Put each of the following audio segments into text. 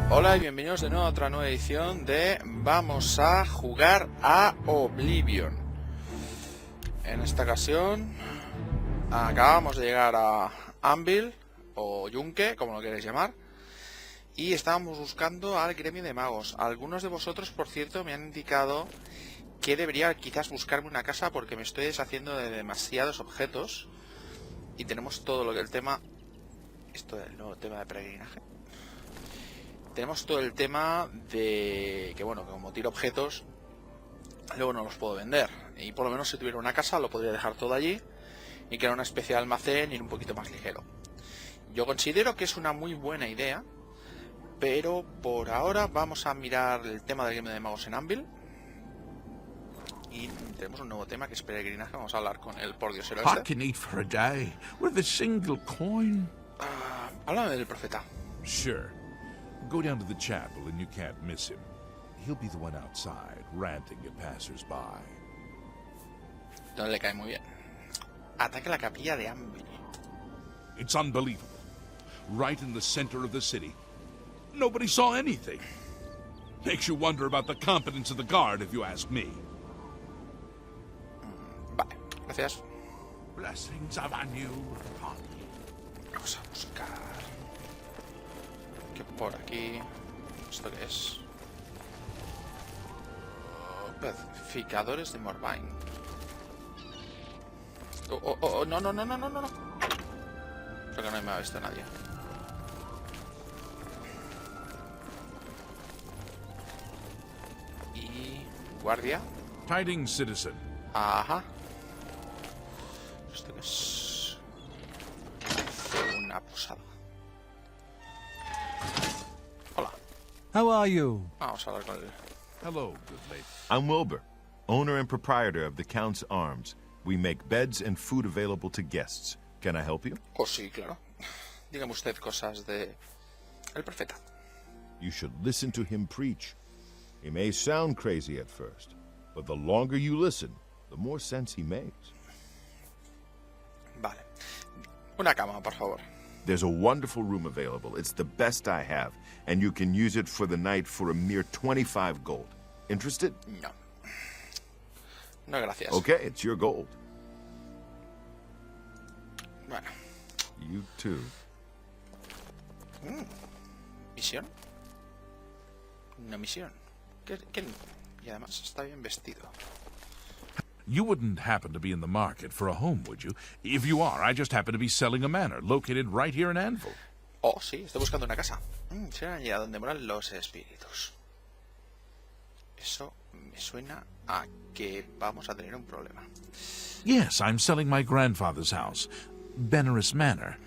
Hola y bienvenidos de nuevo a otra nueva edición de Vamos a jugar a Oblivion. En esta ocasión acabamos de llegar a Anvil o Yunque, como lo queréis llamar, y estábamos buscando al gremio de magos. Algunos de vosotros, por cierto, me han indicado que debería quizás buscarme una casa porque me estoy deshaciendo de demasiados objetos y tenemos todo lo que el tema... Esto es el nuevo tema de peregrinaje. Tenemos todo el tema de que, bueno, que como tiro objetos, luego no los puedo vender. Y por lo menos si tuviera una casa lo podría dejar todo allí y crear una especie de almacén y ir un poquito más ligero. Yo considero que es una muy buena idea, pero por ahora vamos a mirar el tema del gremio de magos en Anvil. Y tenemos un nuevo tema que es peregrinaje. Vamos a hablar con el pordiosero I este. can eat for a day with a single coin. Háblame del profeta. Sure. Go down to the chapel and you can't miss him. He'll be the one outside, ranting at passers-by. No le cae muy bien. Ataque la capilla de Anvil. It's unbelievable. Right in the center of the city. Nobody saw anything. Makes you wonder about the competence of the guard, if you ask me. Vale, gracias. Blessings of Anu. Vamos a buscar... ¿Qué por aquí? ¿Esto qué es? Pacificadores de Morvain. No. Creo que no me ha visto nadie. Y... guardia. Tidings, citizen. Ajá. ¿Esto qué es? Una posada. Hola. How are you? Vamos a hablar con él. Hello, good lady. I'm Wilbur, owner and proprietor of the Count's Arms. We make beds and food available to guests. Can I help you? Oh, sí, claro. Dígame usted cosas de... el profeta. You should listen to him preach. He may sound crazy at first, but the longer you listen, the more sense he makes. Vale. Una cama, por favor. There's a wonderful room available. It's the best I have, and you can use it for the night for a mere 25 gold. Interested? No. No, gracias. Okay, it's your gold. Bueno. You too. ¿Misión? Una misión. ¿Qué? Y además está bien vestido. You wouldn't happen to be in the market for a home, would you? If you are, I just happen to be selling a manor located right here in Anvil. Oh, sí, estoy buscando una casa. Será allá donde moran los espíritus. Eso me suena a que vamos a tener un problema. Yes, I'm selling my grandfather's house, Benaris Manor.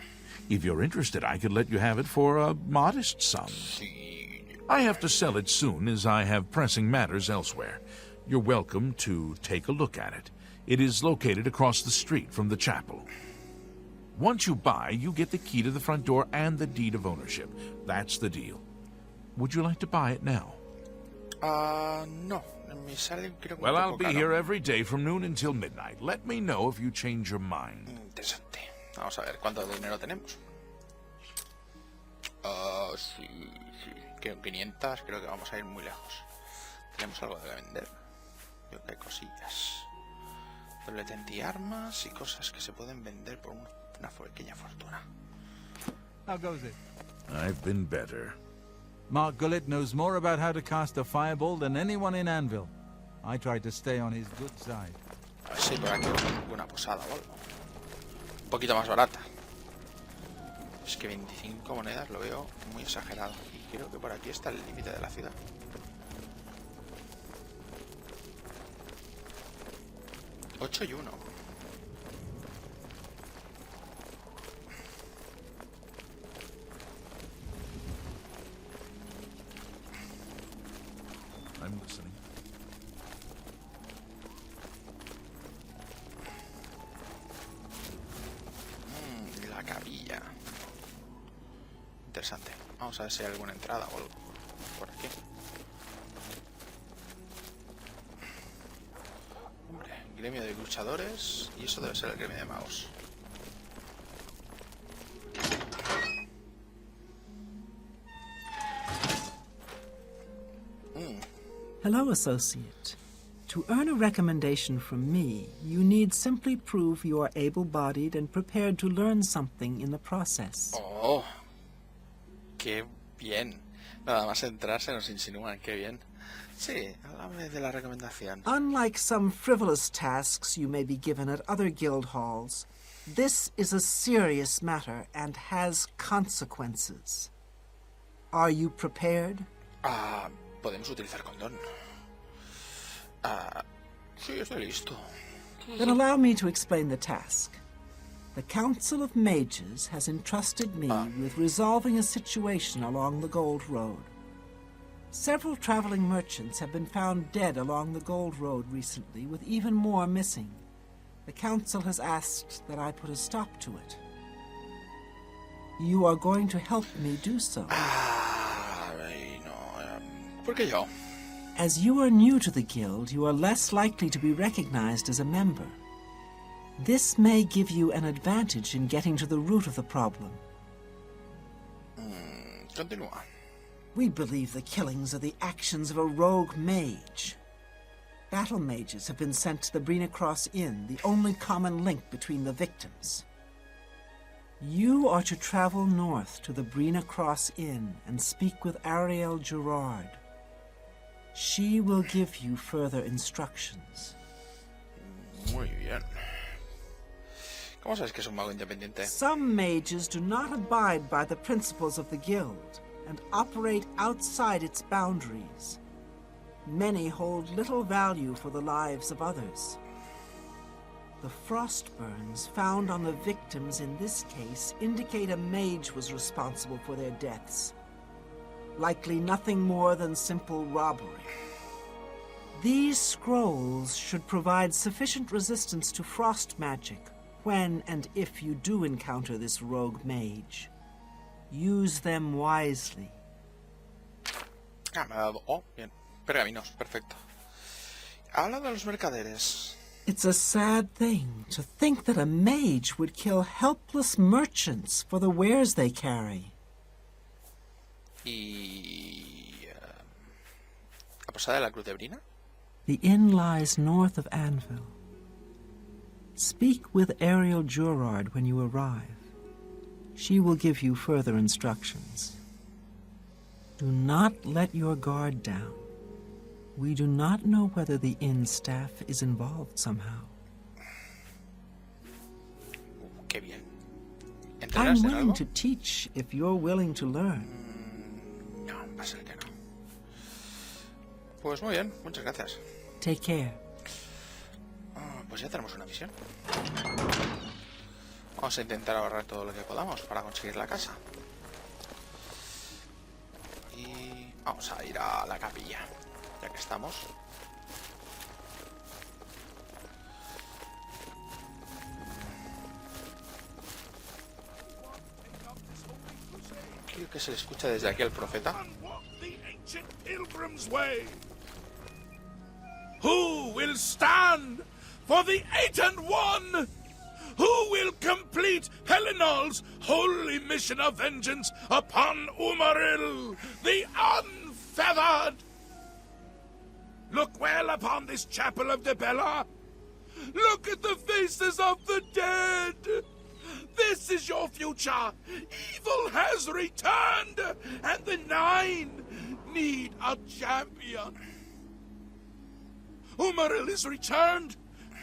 If you're interested, I could let you have it for a modest sum. Sí. I have to sell it soon, as I have pressing matters elsewhere. You're welcome to take a look at it. It is located across the street from the chapel. Once you buy, you get the key to the front door and the deed of ownership. That's the deal. Would you like to buy it now? No. Me sale, creo que Well, un I'll poco be caro. here every day from noon until midnight. Let me know if you change your mind. Interesante. Vamos a ver cuánto dinero tenemos. Sí. Creo 500, creo que vamos a ir muy lejos. Tenemos algo de vender. Creo que hay cosillas. Doblete antiarmas y cosas que se pueden vender por una pequeña fortuna. How goes it? I've been better. Mark Gullet knows more about how to cast a fireball than anyone in Anvil. I tried to stay on his good side. A ver si por aquí hay una posada o algo. Un poquito más barata. Es que 25 monedas lo veo muy exagerado. Y creo que por aquí está el límite de la ciudad. Ocho y 1. I'm listening. La capilla. Interesante. Vamos a ver si hay alguna entrada o algo por aquí. Hombre, gremio de luchadores. Y eso debe ser el gremio de magos. Hello, associate. To earn a recommendation from me, you need simply prove you are able-bodied and prepared to learn something in the process. Oh, qué bien. Nada más entrar se nos insinúan, qué bien. Sí, háblame de la recomendación. Unlike some frivolous tasks you may be given at other guild halls, this is a serious matter and has consequences. Are you prepared? Podemos utilizar condón. Sí, estoy listo. Then allow me to explain the task. The Council of Mages has entrusted me with resolving a situation along the Gold Road. Several traveling merchants have been found dead along the Gold Road recently, with even more missing. The Council has asked that I put a stop to it. You are going to help me do so. ¿Por qué yo? As you are new to the guild, you are less likely to be recognized as a member. This may give you an advantage in getting to the root of the problem. Continúa. We believe the killings are the actions of a rogue mage. Battle mages have been sent to the Brina Cross Inn, the only common link between the victims. You are to travel north to the Brina Cross Inn and speak with Ariel Gerard. She will give you further instructions. Muy bien. ¿Cómo sabes que es un mago independiente? Some mages do not abide by the principles of the guild and operate outside its boundaries. Many hold little value for the lives of others. The frost burns found on the victims in this case indicate a mage was responsible for their deaths. Likely nothing more than simple robbery. These scrolls should provide sufficient resistance to frost magic when and if you do encounter this rogue mage. Use them wisely. Me ha dado... Oh, bien. Pergaminos, perfecto. Habla de los mercaderes. It's a sad thing to think that a mage would kill helpless merchants for the wares they carry. Y... ¿La posada de la Cruz de Brina? The inn lies north of Anvil. Speak with Ariel Gerard when you arrive. She will give you further instructions. Do not let your guard down. We do not know whether the inn staff is involved somehow. Qué bien. I'm ¿Entrenaste en willing algo? to teach if you're willing to learn. No, va a ser que no. Pues muy bien, muchas gracias. Take care. Pues ya tenemos una misión. Vamos a intentar ahorrar todo lo que podamos para conseguir la casa. Y vamos a ir a la capilla, ya que estamos. Creo que se le escucha desde aquí al profeta. Walk the ancient pilgrim's way. Who will stand for the 8 and 1? Who will complete Helenol's holy mission of vengeance upon Umaril, the unfeathered? Look well upon this chapel of Debella. Look at the faces of the dead. This is your future. Evil has returned, and the 9 need a champion. Umaril is returned,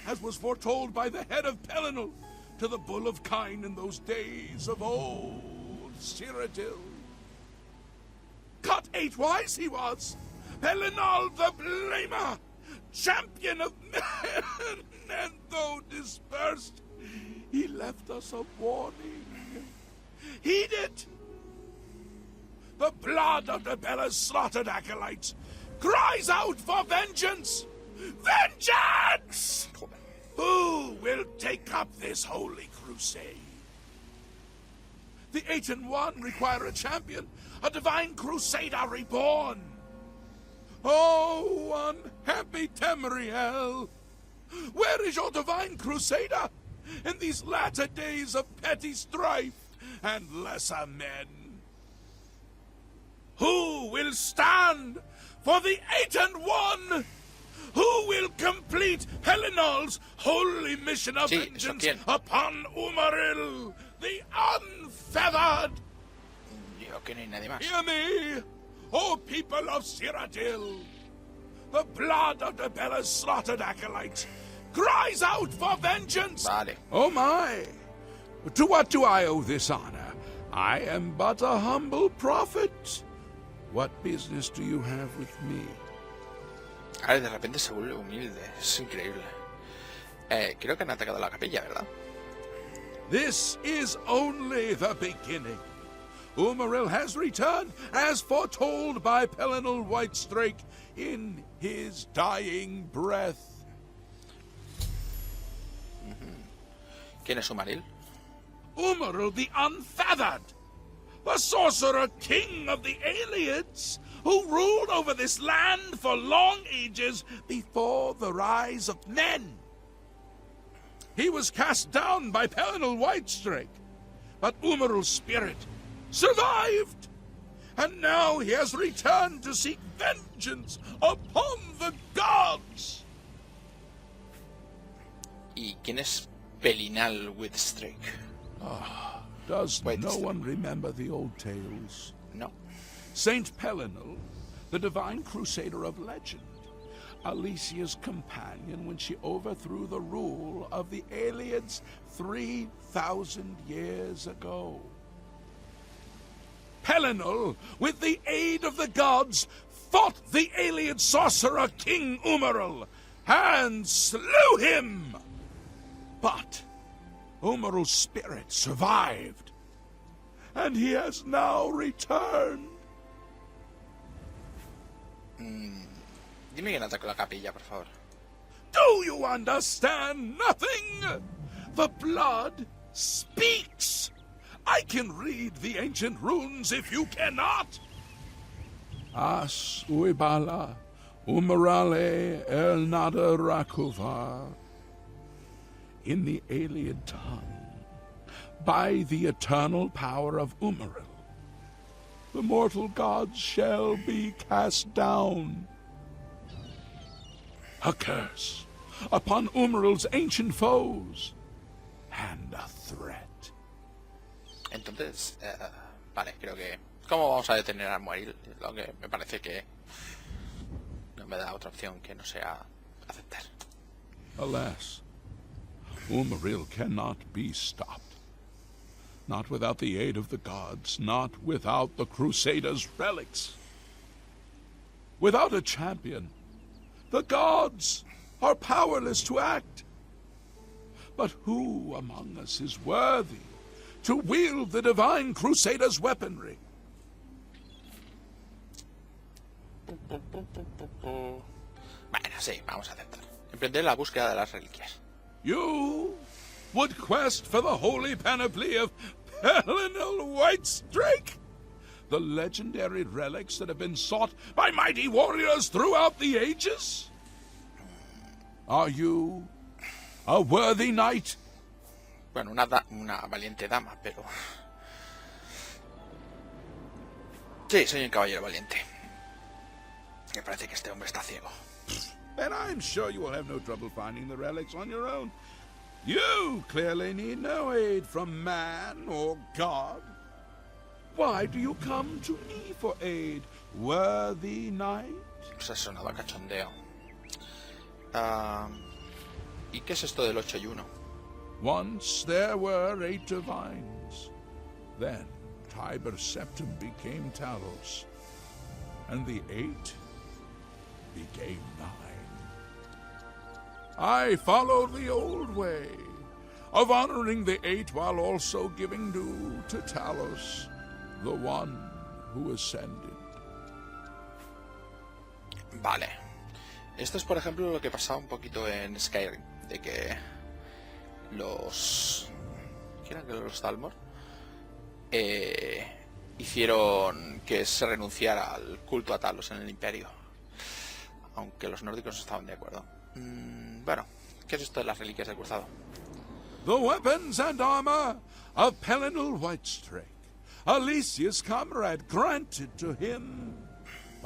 as was foretold by the head of Pelennor to the Bull of Kine in those days of old Cyrodiil. Cut 8-wise he was, Pelennor the Blamer, champion of men, and though dispersed, he left us a warning. Heed it! The blood of the Bella's slaughtered acolytes cries out for vengeance! Vengeance! Who will take up this holy crusade? The 8 and 1 require a champion, a divine crusader reborn. Oh, unhappy Tamriel! Where is your divine crusader in these latter days of petty strife and lesser men? Who will will stand for the 8 and 1? Who will complete Pelinal's holy mission of Sí, vengeance ¿eso quién? upon Umaril, the unfeathered? Digo que no hay nadie más. Hear me, O people of Cyrodiil. The blood of the Bella's slaughtered acolytes cries out for vengeance. Vale. Oh my! To what do I owe this honor? I am but a humble prophet. What business do you have with me? Ahora de repente se vuelve humilde. Es increíble. Creo que han atacado la capilla, ¿verdad? This is only the beginning. Umaril has returned, as foretold by Pelinal Whitestrake in his dying breath. ¿Quién es Umaril? Umaril the Unfeathered, the sorcerer king of the Ayleids, who ruled over this land for long ages before the rise of men. He was cast down by Pelinal Whitestrake, but Umaril's spirit survived, and now he has returned to seek vengeance upon the gods. ¿Y quién es Pelinal Whitestrake? Does Wait, no this- one remember the old tales? No. Saint Pelinal, the divine crusader of legend, Alicia's companion when she overthrew the rule of the Ayleids 3,000 years ago. Pelinal, with the aid of the gods, fought the Ayleid sorcerer King Umaril and slew him. But Umaril's spirit survived, and he has now returned. Dime quién atacó la capilla, por favor. Do you understand nothing? The blood speaks. I can read the ancient runes if you cannot. As uibala, umarale el nada rakuva. In the Ayleid tongue, by the eternal power of Umaril, the mortal gods shall be cast down. A curse upon Umaril's ancient foes, and a threat. Entonces, vale, creo que... ¿Cómo vamos a detener a Muaril? Lo que me parece que no me da otra opción que no sea aceptar. Alas, Umaril cannot be stopped. Not without the aid of the gods, not without the Crusaders' relics. Without a champion, the gods are powerless to act. But who among us is worthy to wield the divine Crusaders' weaponry? Bueno, sí, vamos a aceptar. Emprender la búsqueda de las reliquias. You would quest for the holy panoply of Pelinal Whitestrake? The legendary relics that have been sought by mighty warriors throughout the ages? Are you a worthy knight? Bueno, una valiente dama, pero... Sí, soy un caballero valiente. Me parece que este hombre está ciego. And I'm sure you will have no trouble finding the relics on your own. You clearly need no aid from man or god. Why do you come to me for aid, worthy knight? Pues ha sonado a cachondeo. ¿Y qué es esto del 8 y 1? Once there were 8 divines. Then Tiber Septim became Talos, and the 8 became 9. I followed the old way of honoring the 8 while also giving due to Talos, the one who ascended. Vale. Esto es, por ejemplo, lo que pasaba un poquito en Skyrim. De que los... ¿Quién eran los Thalmor? Hicieron que se renunciara al culto a Talos en el Imperio. Aunque los nórdicos estaban de acuerdo. Bueno, ¿qué es esto de las reliquias del cruzado? The weapons and armor of Pelinal Whitestrake, Alicia's comrade, granted to him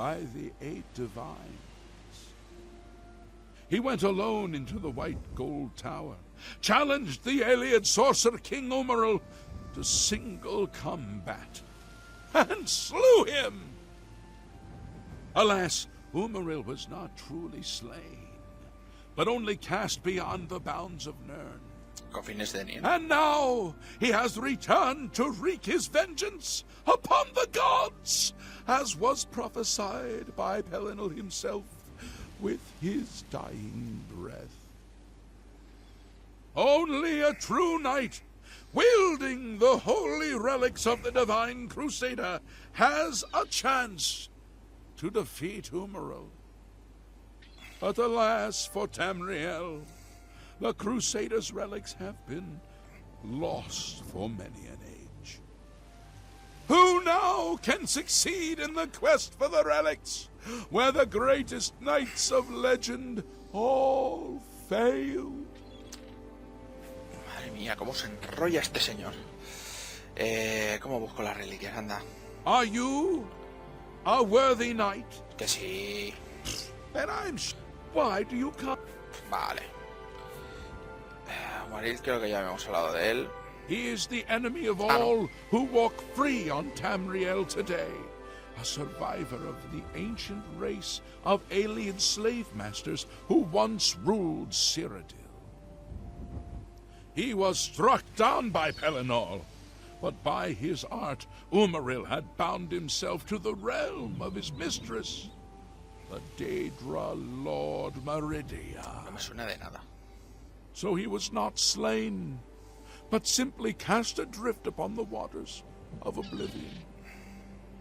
by the 8 divines. He went alone into the White Gold Tower, challenged the Ayleid sorcerer King Umaril to single combat, and slew him. Alas, Umaril was not truly slain, but only cast beyond the bounds of Nirn. Con fines de Nien. And now he has returned to wreak his vengeance upon the gods, as was prophesied by Pelennor himself with his dying breath. Only a true knight, wielding the holy relics of the Divine Crusader, has a chance to defeat Umaril. But alas for Tamriel, the Crusader's relics have been lost for many an age. Who now can succeed in the quest for the relics, where the greatest knights of legend all failed? Madre mía, cómo se enrolla este señor. ¿Cómo busco las reliquias? Anda. Are you a worthy knight? Que sí. Then I'm why do you come? Vale. Umaril, creo que ya habíamos hablado de él. He is the enemy of all who walk free on Tamriel today. A survivor of the ancient race of alien slave masters who once ruled Cyrodiil. He was struck down by Pelennor, but by his art Umaril had bound himself to the realm of his mistress, the Daedra Lord Meridia. No me suena de nada. So he was not slain, but simply cast adrift upon the waters of oblivion.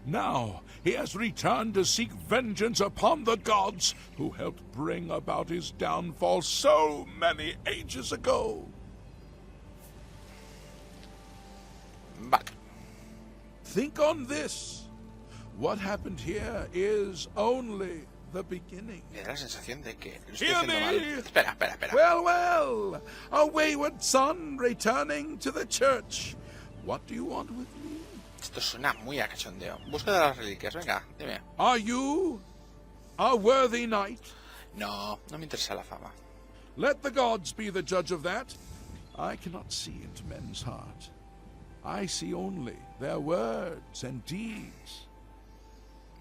Now he has returned to seek vengeance upon the gods who helped bring about his downfall so many ages ago. Vale. Think on this. What happened here is only the beginning. Me da la sensación de que lo estoy Hear haciendo mal. me? Espera. Well, well, a wayward son returning to the church. What do you want with me? Esto suena muy a cachondeo. Busca de las reliquias, venga, dime. Are you a worthy knight? No, no me interesa la fama. Let the gods be the judge of that. I cannot see into men's heart. I see only their words and deeds.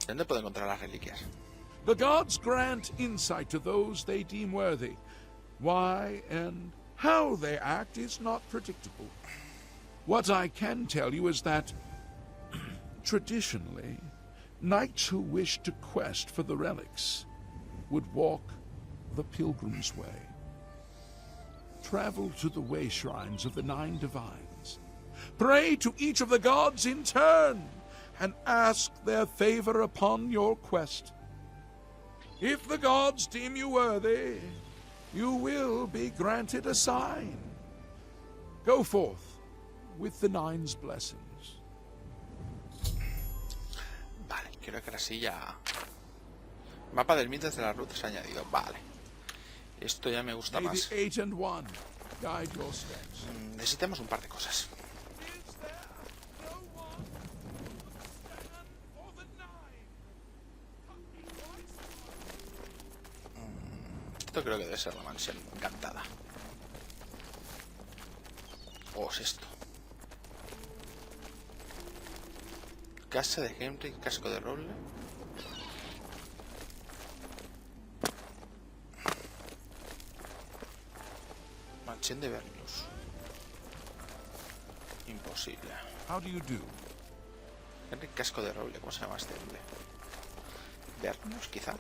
¿Dónde puedo encontrar las reliquias? The gods grant insight to those they deem worthy. Why and how they act is not predictable. What I can tell you is that, traditionally, knights who wished to quest for the relics would walk the pilgrim's way. Travel to the way shrines of the 9 divines. Pray to each of the gods in turn, and ask their favor upon your quest. If the gods deem you worthy, you will be granted a sign. Go forth with the 9's blessings. Vale, creo que ahora sí ya... Mapa del Midas de las rutas añadido, vale. Esto ya me gusta May más. the 8 and 1 guide your steps. Necesitamos un par de cosas. Is there no one who will stand for the 9? Esto creo que debe ser la mansión encantada. ¿O es esto? Casa de Henry, casco de roble. Mansión de Vernius. Imposible. How do you do? Henry, casco de roble. ¿Cómo se llama este hombre? Vernius, quizá.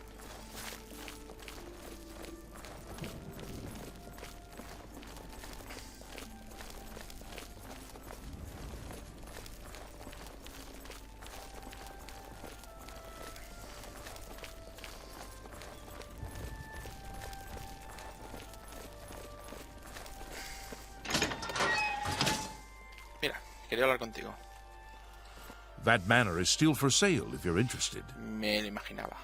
Quería hablar contigo. That manor is still for sale if you're interested. Me lo imaginaba.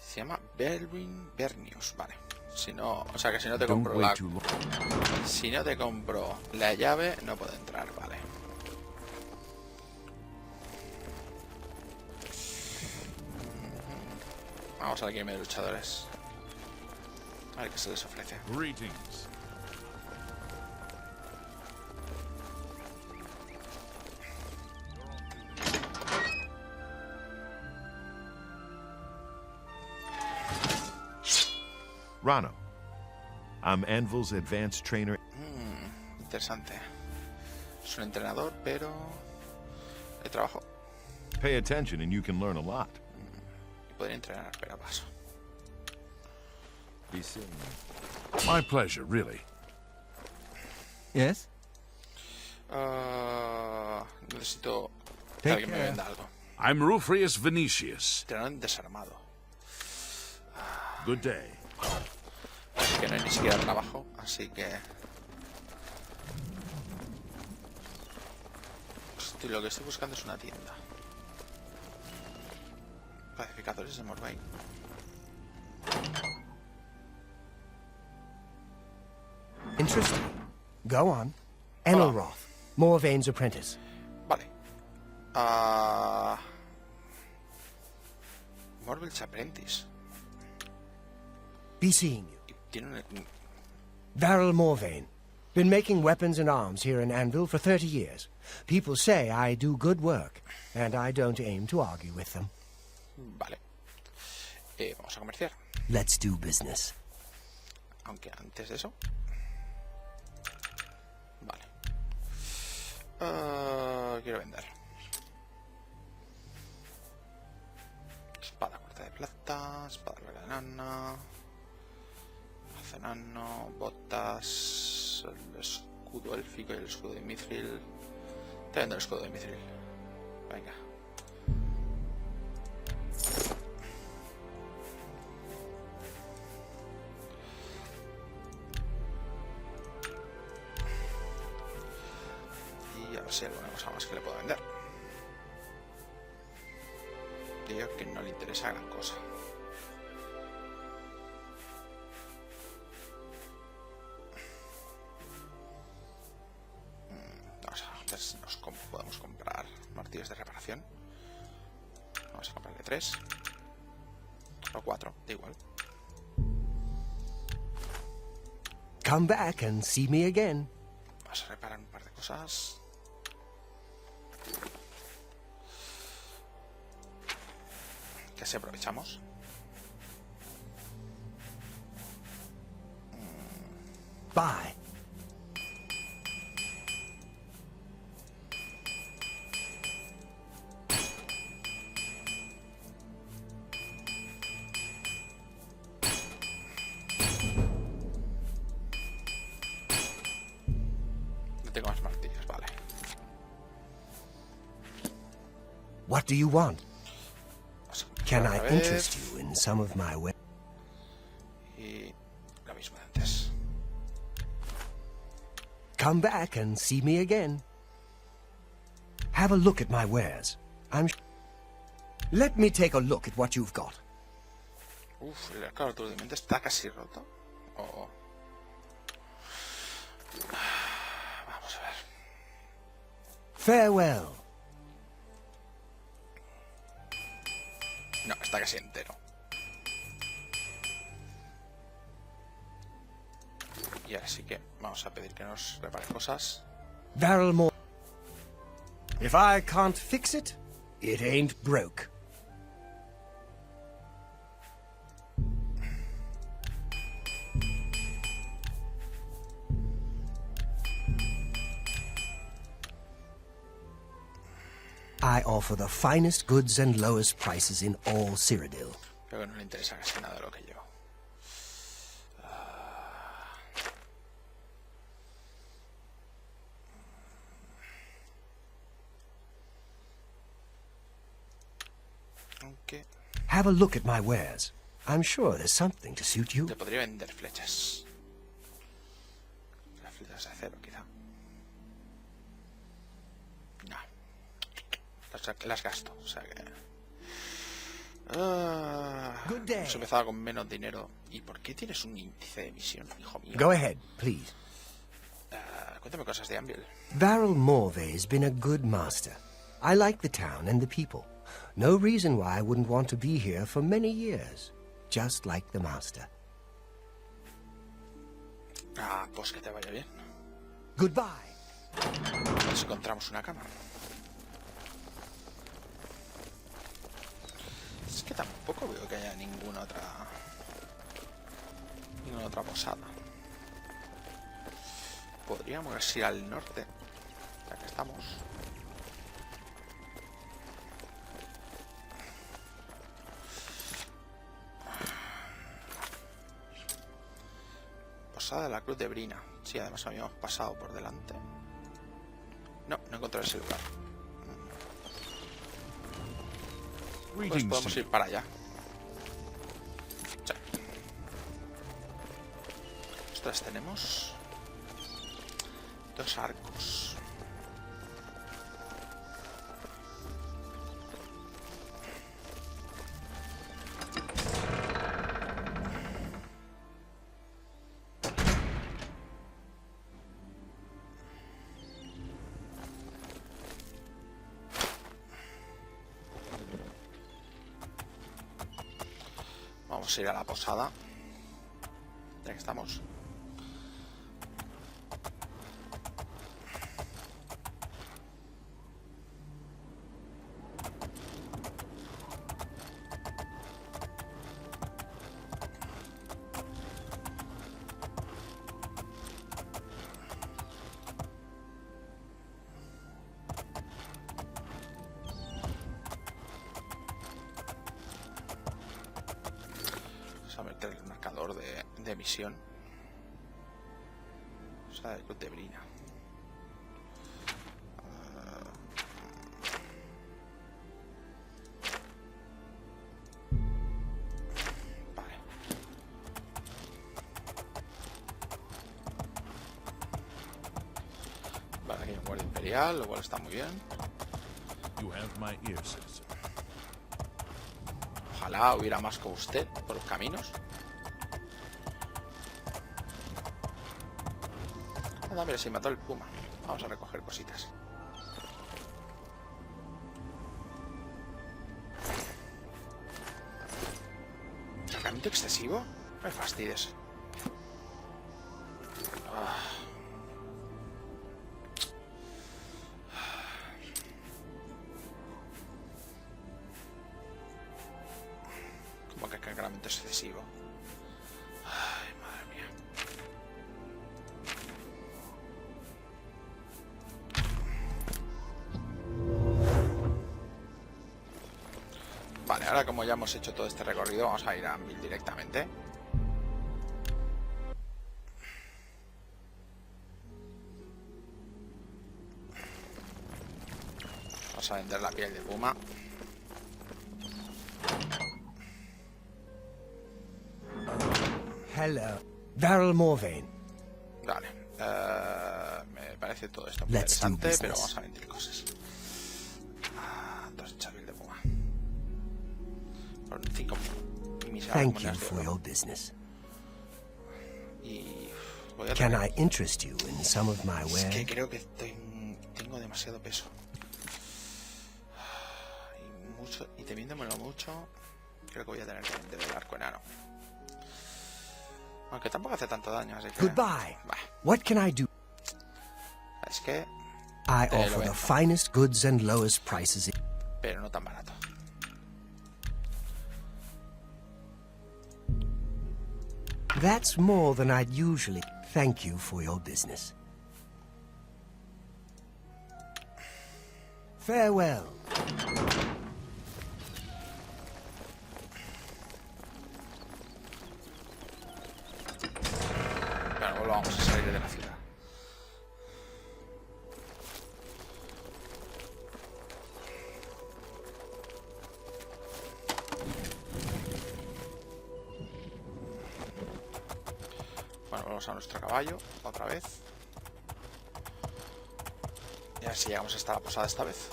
Se llama Vernius, vale. Si no, o sea que si no te Don't compro wait la... too long. Si no te compro la llave, no puedo entrar, vale. Vamos al game de luchadores. A ver qué se les ofrece. Greetings. Rano. I'm Anvil's advanced trainer. Interesante. Es un entrenador, pero de trabajo. Pay attention and you can learn a lot. Podría entrenar, pero paso. Be seeing you. My pleasure, really. Yes? Necesito que Take alguien me care. venda algo. I'm Rufrius Venetius. Entrenador desarmado. Good day. Así que no hay ni siquiera trabajo, así que... Lo que estoy buscando es una tienda. Pacificadores de Morvain. Interesting. Go on. Enelroth, Morvain's apprentice. Vale. Morvain's Apprentice. Be seeing you. Y tiene un... Varel Morvain. Been making weapons and arms here in Anvil for 30 years. People say I do good work, and I don't aim to argue with them. Vale. Vamos a comerciar. Let's do business. Aunque antes de eso... Vale. Quiero vender. Espada corta de plata, espada larga de nana, hace nano, botas, el escudo élfico y el escudo de Mithril. Te vendo el escudo de Mithril. Venga. Y a ver si hay alguna cosa más que le puedo vender. Digo que no le interesa gran cosa. Vamos a ver si nos podemos comprar martillos de reparación. Vamos a comprarle 3 o 4, da igual. Come back and see me again. Vamos a reparar un par de cosas. Que así aprovechamos. Bye. No tengo más martillos, vale. What do you want? Vamos a comprar Can I otra vez. interest you in some of my weapons? Y lo mismo de antes. Come back and see me again. Have a look at my wares. Let me take a look at what you've got. Uf, el arco aturdimente está casi roto. Oh. Vamos a ver. Farewell. No, está casi entero. Y ahora sí que vamos a pedir que nos repare cosas. Varel Moore. If I can't fix it, it ain't broke. I offer the finest goods and lowest prices in all Cyrodiil. Creo que no le interesa casi nada de lo que llevo. Aunque Have a look at my wares. I'm sure there's something to suit you. te podría vender flechas. Las flechas de acero, quizá. No. Las gasto, o sea que... Good day. Hemos empezado con menos dinero. ¿Y por qué tienes un índice de emisión, hijo mío? Go ahead, please. Cuéntame cosas de Anvil. Varel Morvay's been a good master. I like the town and the people. No reason why I wouldn't want to be here for many years. just like the master. Ah, pues que te vaya bien. Goodbye. Nos encontramos una cama. Es que tampoco veo que haya ninguna otra posada. Podríamos ir al norte, ya que estamos. Posada de la Cruz de Brina. Sí, además habíamos pasado por delante. No encontré ese lugar. Pues Greetings podemos to ir para allá. Sí. Nosotros tenemos 2 arcos. Vamos a ir a la posada, ya que estamos. Vamos a meter el marcador de misión. O sea, de Cruz de Brina. Vale. Vale, aquí hay un guardia imperial, lo cual está muy bien. You have my ear, citizen. Ojalá hubiera más como usted por los caminos. Anda, mira, se mató el puma. Vamos a recoger cositas. ¿Cargamento excesivo? No me fastidies. Como que cargamento excesivo. Ay, madre mía. Vale, ahora como ya hemos hecho todo este recorrido, vamos a ir a Anvil directamente. Vamos a vender la piel de puma. Hello. Varel Morvain. Vale. Me parece todo esto muy Let's do interesante, business. pero vamos a vender cosas. 2 chavis de puma. Por 5 miserables Thank you monedas de for oro. your business. Y voy a Can tener- I interest you in some of my Es wares? que creo que tengo demasiado peso. Y temiéndomelo mucho, creo que voy a tener que vender el arco enano. Aunque tampoco hace tanto daño, así que... Goodbye. Bah, What can I do? es que... I Te lo offer the vendo. finest goods and lowest prices. Pero no tan barato. That's more than I'd usually. Thank you for your business. Farewell. Bueno, volvamos a salir de la ciudad. Bueno, vamos a nuestro caballo, otra vez. Y a ver si llegamos hasta la posada esta vez.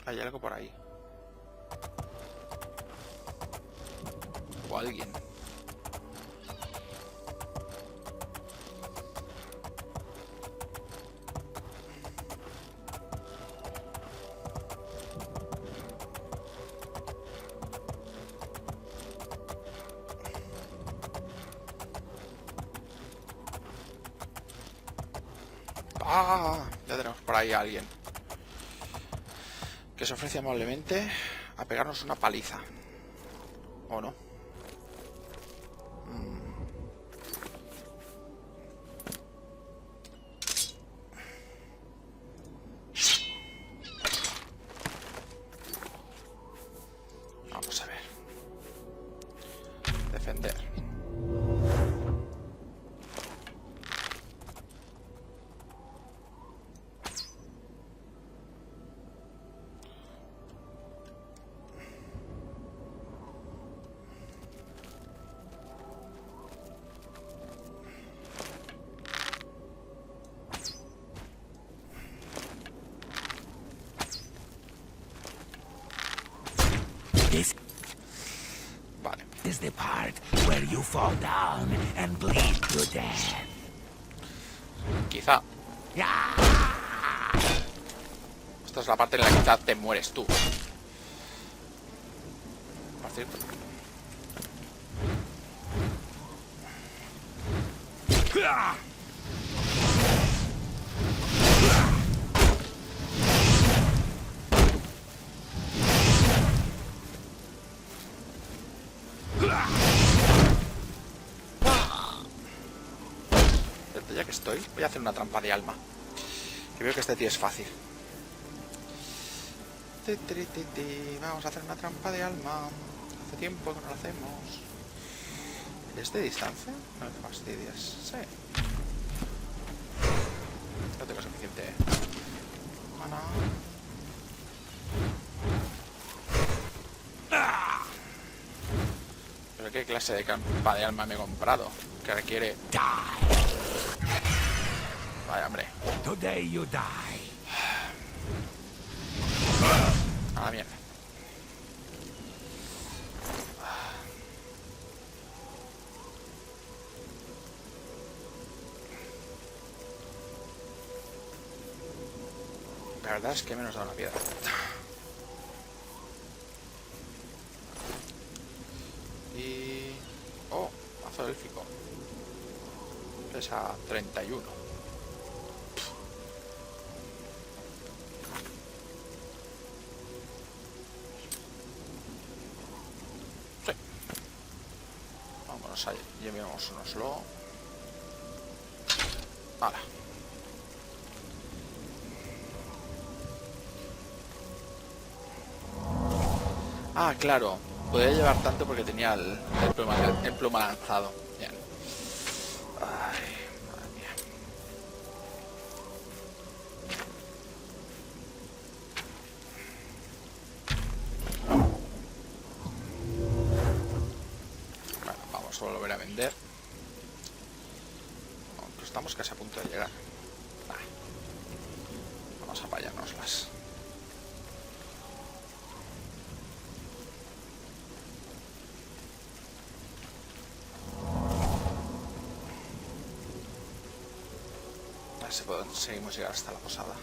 Hay algo por ahí. O alguien. Ya tenemos por ahí a alguien que se ofrece amablemente a pegarnos una paliza. ¿O no? Vamos a ver. Defender. This Vale. is the part where you fall down and bleed to death. Quizá. Esta es la parte en la que quizá te mueres tú. Por cierto. Ya que estoy, voy a hacer una trampa de alma. Que veo que este tío es fácil. Vamos a hacer una trampa de alma. Hace tiempo que no lo hacemos. ¿Es de distancia? No me fastidies. Sí. No tengo suficiente mana. ¿Pero qué clase de trampa de alma me he comprado? Que requiere... Vaya, hombre. Today you die. A la mierda. La verdad es que menos da una piedra. Y... Oh, mazo élfico. Pesa 31. Ahí, llevemos unos slow. Ahora. Ah, claro. Podía llevar tanto porque tenía el pluma lanzado. Bien. Ay, madre mía. Vamos a volver a vender. Aunque estamos casi a punto de llegar. Vamos a payárnoslas. A ver si conseguimos llegar hasta la posada.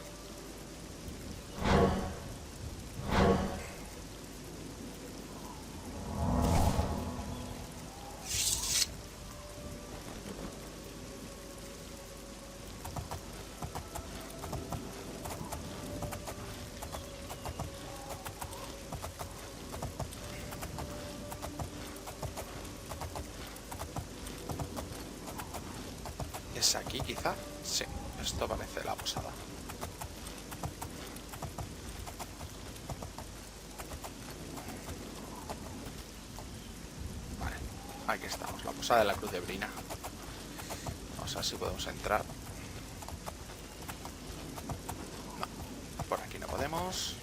¿Es aquí quizá? Sí, esto parece la posada. Vale, aquí estamos, la posada de la Cruz de Brina. Vamos a ver si podemos entrar. No, por aquí no podemos.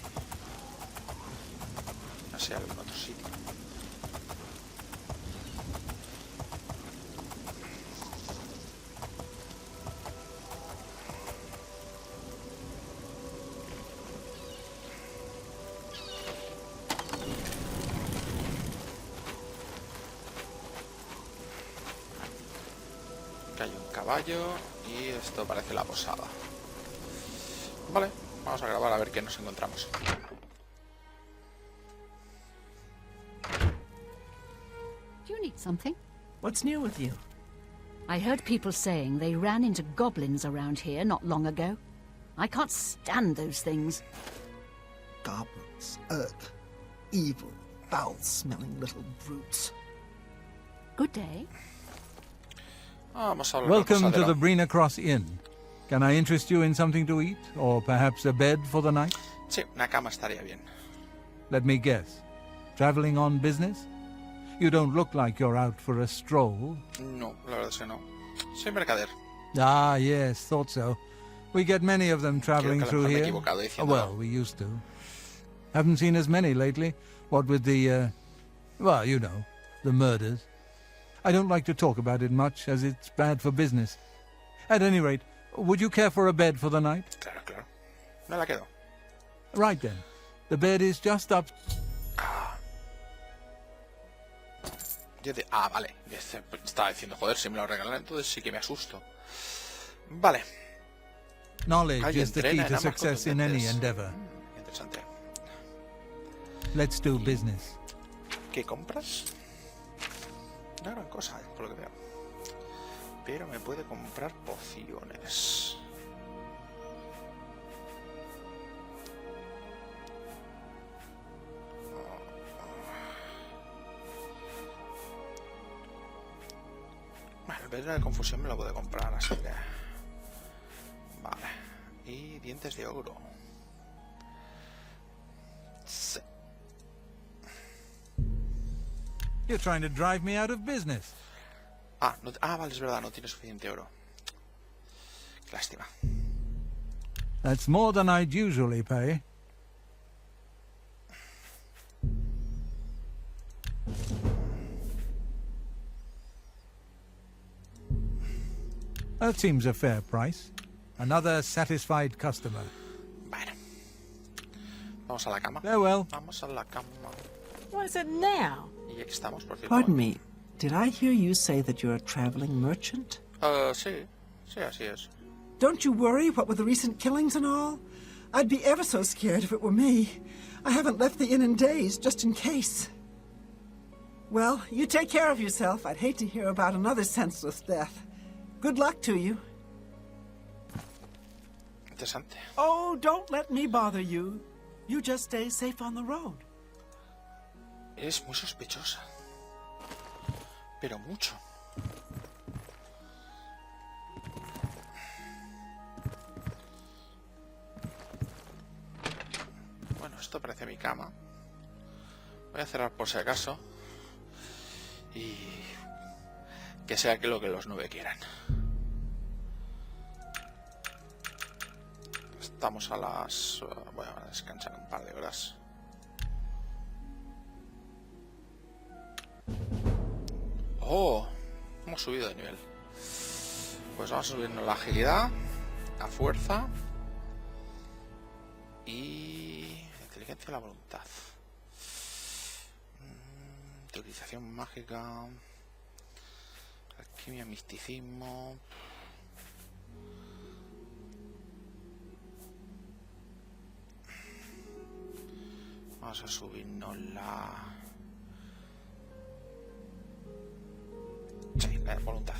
No sé, algún otro sitio. Hay un caballo y esto parece la posada. Vale, vamos a grabar a ver qué nos encontramos. Do you need something? What's new with you? I heard people saying they ran into goblins around here not long ago. I can't stand those things. Goblins. Ugh. Evil, foul-smelling little brutes. Good day. Vamos a hablar Welcome con to the Posadero. Brina Cross Inn. Can I interest you in something to eat? Or perhaps a bed for the night? Sí, una cama estaría bien. Let me guess. Traveling on business? You don't look like you're out for a stroll. No, la verdad es que no. Soy mercader. Ah, yes, thought so. We get many of them traveling que a lo through mejor me he here. equivocado diciéndolo. Well, we used to. Haven't seen as many lately. What with the, well, you know, the murders. I don't like to talk about it much, as it's bad for business. At any rate, would you care for a bed for the night? Claro, claro. Me la quedo. Right then. The bed is just up... Vale. Estaba diciendo, joder, si me lo regalan, entonces sí que me asusto. Vale. Knowledge Alguien is the key entrena en to armas success in any contundentes. endeavor. Interesante. Let's do business. ¿Qué compras? Una gran cosa, por lo que veo. Pero me puede comprar pociones. Bueno, el veneno de confusión me lo puede comprar, así que... Vale. Y dientes de ogro. Sí. You're trying to drive me out of business. Vale, es verdad, no tiene suficiente oro. Qué lástima. That's more than I'd usually pay. That seems a fair price. Another satisfied customer. Bueno. Vamos a la cama. Farewell. Vamos a la cama. What is it now? Y aquí estamos, por cierto. Pardon me. Did I hear you say that you're a traveling merchant? Sí. Sí, así es. Don't you worry, what with the recent killings and all? I'd be ever so scared if it were me. I haven't left the inn in days, just in case. Well, you take care of yourself. I'd hate to hear about another senseless death. Good luck to you. Interesante. Oh, don't let me bother you. You just stay safe on the road. Eres muy sospechosa. Pero mucho. Bueno, esto parece mi cama. Voy a cerrar por si acaso. Y... que sea que lo que los 9 quieran. Estamos a las... voy a descansar un par de horas. ¡Oh! Hemos subido de nivel. Pues vamos a subirnos la agilidad, la fuerza y la inteligencia y la voluntad. Utilización mágica, alquimia, misticismo. Vamos a subirnos la... sí, la voluntad.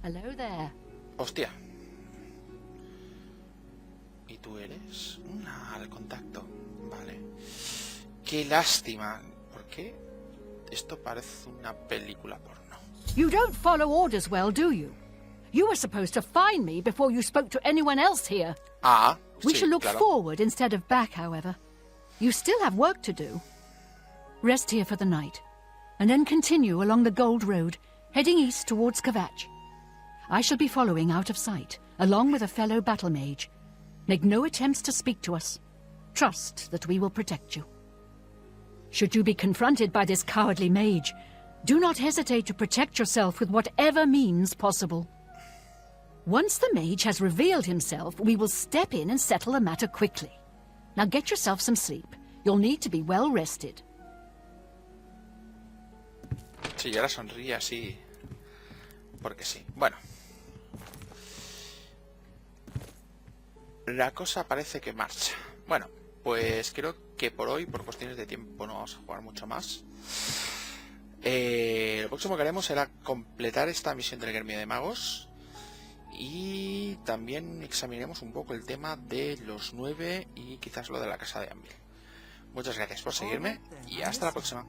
Hello there. Hostia. ¿Y tú eres? El contacto. Vale. Qué lástima. ¿Por qué? Esto parece una película porno. You don't follow orders well, do you? You were supposed to find me before you spoke to anyone else here. We sí, shall look claro. forward instead of back, however. You still have work to do. Rest here for the night, and then continue along the Gold Road, heading east towards Kvatch. I shall be following out of sight, along with a fellow battle mage. Make no attempts to speak to us. Trust that we will protect you. Should you be confronted by this cowardly mage, do not hesitate to protect yourself with whatever means possible. Once the mage has revealed himself, we will step in and settle the matter quickly. Now get yourself some sleep. You'll need to be well rested. Sí, y ahora sonríe así. Porque sí. Bueno. La cosa parece que marcha. Bueno, pues creo que por hoy, por cuestiones de tiempo, no vamos a jugar mucho más. Lo próximo que haremos será completar esta misión del gremio de magos. Y también examinaremos un poco el tema de los 9 y quizás lo de la casa de Anvil. Muchas gracias por seguirme y hasta la próxima.